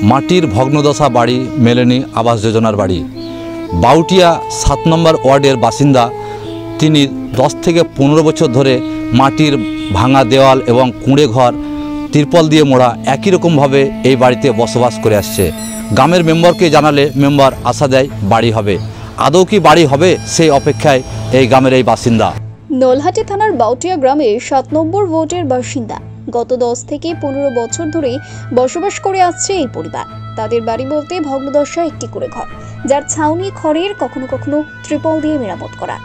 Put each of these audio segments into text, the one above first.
মাটির ভগ্নদশা বাড়ি মেলেনি আবাস যোজনার বাড়ি। বাউটিয়া 7 নম্বর ওয়ার্ডের বাসিন্দা তিনি 10 থেকে 15 বছর ধরে মাটির ভাঙা দেওয়াল এবং কুঁড়ে ঘর তিরপল দিয়ে মোড়া একই রকমভাবে এই বাড়িতে বসবাস করে আসছে। গ্রামের মেম্বারকে জানালে মেম্বার আশা দেয় বাড়ি হবে। আদৌ কি বাড়ি হবে সেই অপেক্ষায় এই গ্রামের এই বাসিন্দা। নলহাটি থানার বাউটিয়া গ্রামের 7 নম্বর ওয়ার্ডের বাসিন্দা গত 10 থেকে 15 বছর ধরে বসবাস করে আসছে এই পরিবার। তাদের বাড়ি বলতে ভগ্নদশা একটি করে ঘর, যার ছাউনি খড়ের, কখনো কখনো ত্রিপল দিয়ে মেরামত করা।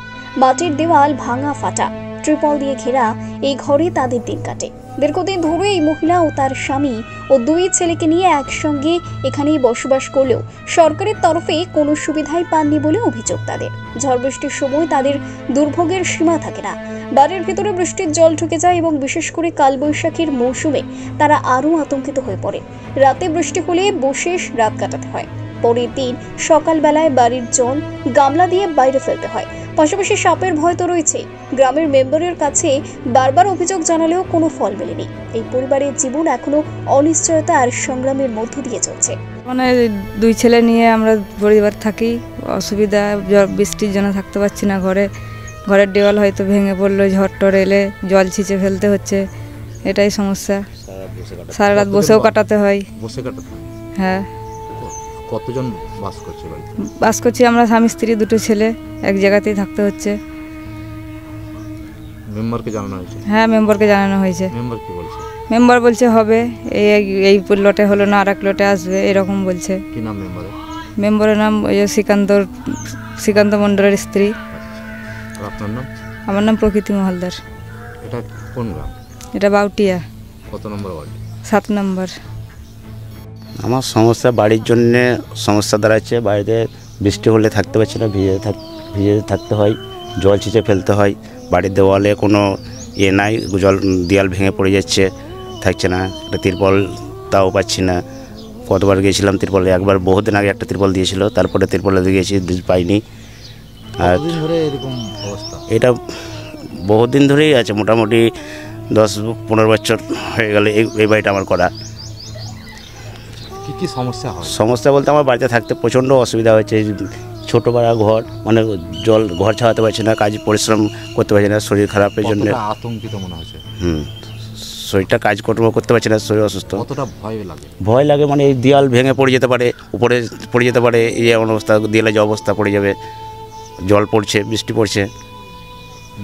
মাটির দেওয়াল ভাঙা ফাটা, ত্রিপল দিয়ে ঘেরা এই ঘরে তাদের দিন কাটে। দীর্ঘদিন ধরে এই মহিলা ও তার স্বামী ও 2 ছেলেকে নিয়ে একসঙ্গে এখানেই বসবাস করলেও সরকারের তরফে কোনো সুবিধাই পাননি বলে অভিযোগ তাদের। ঝড় বৃষ্টির সময় তাদের দুর্ভোগের সীমা থাকে না। বাড়ির ভিতরে বৃষ্টির জল ঢুকে যায় এবং বিশেষ করে কালবৈশাখীর মৌসুমে তারা আরও আতঙ্কিত হয়ে পড়ে। রাতে বৃষ্টি হলে বসে রাত কাটাতে হয়। পরের দিন সকালবেলায় বাড়ির জল গামলা দিয়ে বাইরে ফেলতে হয়। পাশাপাশি সাপের ভয় তো রয়েছে। গ্রামের মেম্বারের কাছে বারবার অভিযোগ জানালেও কোনো ফল মেলেনি। এই পরিবারের জীবন এখনো অনিশ্চয়তা আর সংগ্রামের মধ্য দিয়ে চলছে। মানে 2 ছেলে নিয়ে আমরা পরিবার থাকি, অসুবিধা, বৃষ্টির জন্য থাকতে পারছি না ঘরে। ঘরের দেওয়াল হয়তো ভেঙে পড়লো, ঝড় টড় এলে জল ছিঁচে ফেলতে হচ্ছে, এটাই সমস্যা। সারা রাত বসেও কাটাতে হয়। হ্যাঁ। কতজন বাস করছে বাড়িতে? বাস করছি আমরা স্বামী স্ত্রী 2 ছেলে, এক জায়গাতেই থাকতে হচ্ছে। মেম্বারকে জানানো হয়েছে? হ্যাঁ, মেম্বারকে জানানো হয়েছে। মেম্বার কি বলছে? মেম্বার বলছে হবে, এই লটে হলো না, আরেক লটে আসবে, এরকম বলছে। কি নাম মেম্বারের? মেম্বারের নাম ওই শ্রীকান্ত মণ্ডলের স্ত্রী। আপনার নাম? আমার নাম প্রকৃতি মহলদার। এটা কোন গ্রাম? এটা বাউটিয়া। কত নম্বর ওয়ার্ড? 7 নম্বর। আমার সমস্যা বাড়ির জন্যে সমস্যা দাঁড়াচ্ছে। বাড়িতে বৃষ্টি হলে থাকতে পারছি না, ভিজে থাকতে হয়, জল ছিঁচে ফেলতে হয়। বাড়ির দেওয়ালে কোনো নাই, দেওয়াল ভেঙে পড়ে যাচ্ছে, থাকছে না। একটা তিরপল তাও পাচ্ছি না। কতবার গিয়েছিলাম তিরপলে, একবার বহুদিন আগে একটা তিরপল দিয়েছিল, তারপরে তিরপলে গিয়েছি, পাইনি। আর এটা বহুদিন ধরেই আছে, মোটামুটি 10-15 বছর হয়ে গেলে এই বাড়িটা আমার করা। কি সমস্যা হয়? সমস্যা বলতে আমার বাড়িতে থাকতে প্রচণ্ড অসুবিধা হচ্ছে। ছোটো পাড়া ঘর, মানে ঘর ছাড়াতে পারছি না, কাজ পরিশ্রম করতে পারছি না, শরীর খারাপের জন্য আতঙ্কিত মনে হচ্ছে। শরীরটা কাজকর্ম করতে পারছি না, শরীর অসুস্থ। কতটা ভয় লাগে? ভয় লাগে মানে এই দেওয়াল ভেঙে পড়ে যেতে পারে, উপরে পড়ে যেতে পারে, এই এমন অবস্থা, দেয়ালে যে অবস্থা পড়ে যাবে। জল পড়ছে, বৃষ্টি পড়ছে।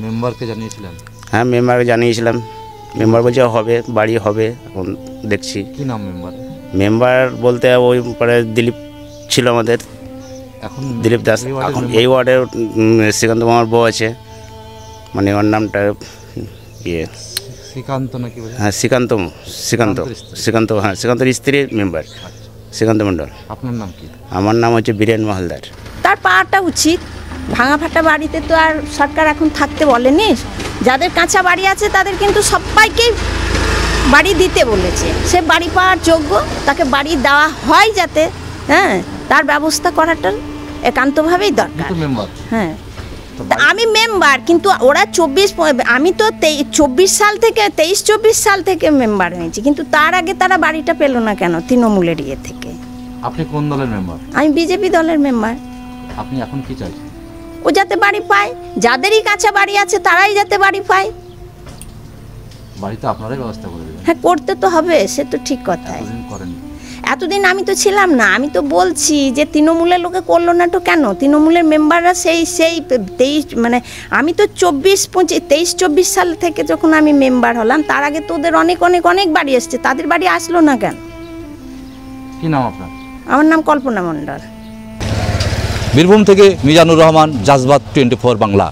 মেম্বারকে জানিয়েছিলেন? হ্যাঁ, মেম্বারকে জানিয়েছিলাম। মেম্বার বলছে হবে, বাড়ি হবে, এখন দেখছি। কি নাম মেম্বার? মেম্বার বলতে ওই পরে দিলীপ ছিল আমাদের, এখন দিলীপ দাস। এখন এই ওয়ার্ডের শ্রীকান্ত মামার বউ আছে, মানে ওর নামটা শ্রীকান্ত নাকি? হ্যাঁ, শ্রীকান্ত। হ্যাঁ, শ্রীকান্তর স্ত্রীর মেম্বার শ্রীকান্ত মণ্ডল। আপনার নাম কি? আমার নাম হচ্ছে বীরেন মহলদার। তার পাওয়াটা উচিত। ভাঙা ফাটা বাড়িতে তো আর সরকার এখন থাকতে বলেনি। যাদের কাঁচা বাড়ি আছে তাদের কিন্তু সবাইকেই বাড়ি দিতে বলেছে। সে বাড়ি পাওয়ার যোগ্য, তাকে বাড়ি দেওয়া হয় যাতে, হ্যাঁ, তার ব্যবস্থা করাটা একান্তভাবেই দরকার। হ্যাঁ, আমি মেম্বার, কিন্তু ওরা 24, আমি তো 24 সাল থেকে মেম্বার হয়েছি, কিন্তু তার আগে তারা বাড়িটা পেল না কেন? তৃণমূলের ইয়ে থেকে। আপনি কোন দলের মেম্বার? আমি বিজেপি দলের মেম্বার। আপনি এখন কি চাইছেন? ও যাতে বাড়ি পায়, যাদেরই কাঁচা বাড়ি আছে তারাই যাতে বাড়ি পায়। বাড়িতে আপনারাই ব্যবস্থা করে দেবেন? হ্যাঁ, করতে তো হবে, সে তো ঠিক কথাই। এতদিন আমি তো ছিলাম না, আমি তো বলছি যে তৃণমূলের লোকে করলো না তো কেন? তৃণমূলের মেম্বাররা সেই 23, মানে আমি তো 23-24 সাল থেকে যখন আমি মেম্বার হলাম, তার আগে তো ওদের অনেক বাড়ি এসছে, তাদের বাড়ি আসলো না কেন? কি নাম আপনার? আমার নাম কল্পনা মণ্ডল। বীরভূম থেকে মিজানুর রহমান, জাজবাত 24 বাংলা।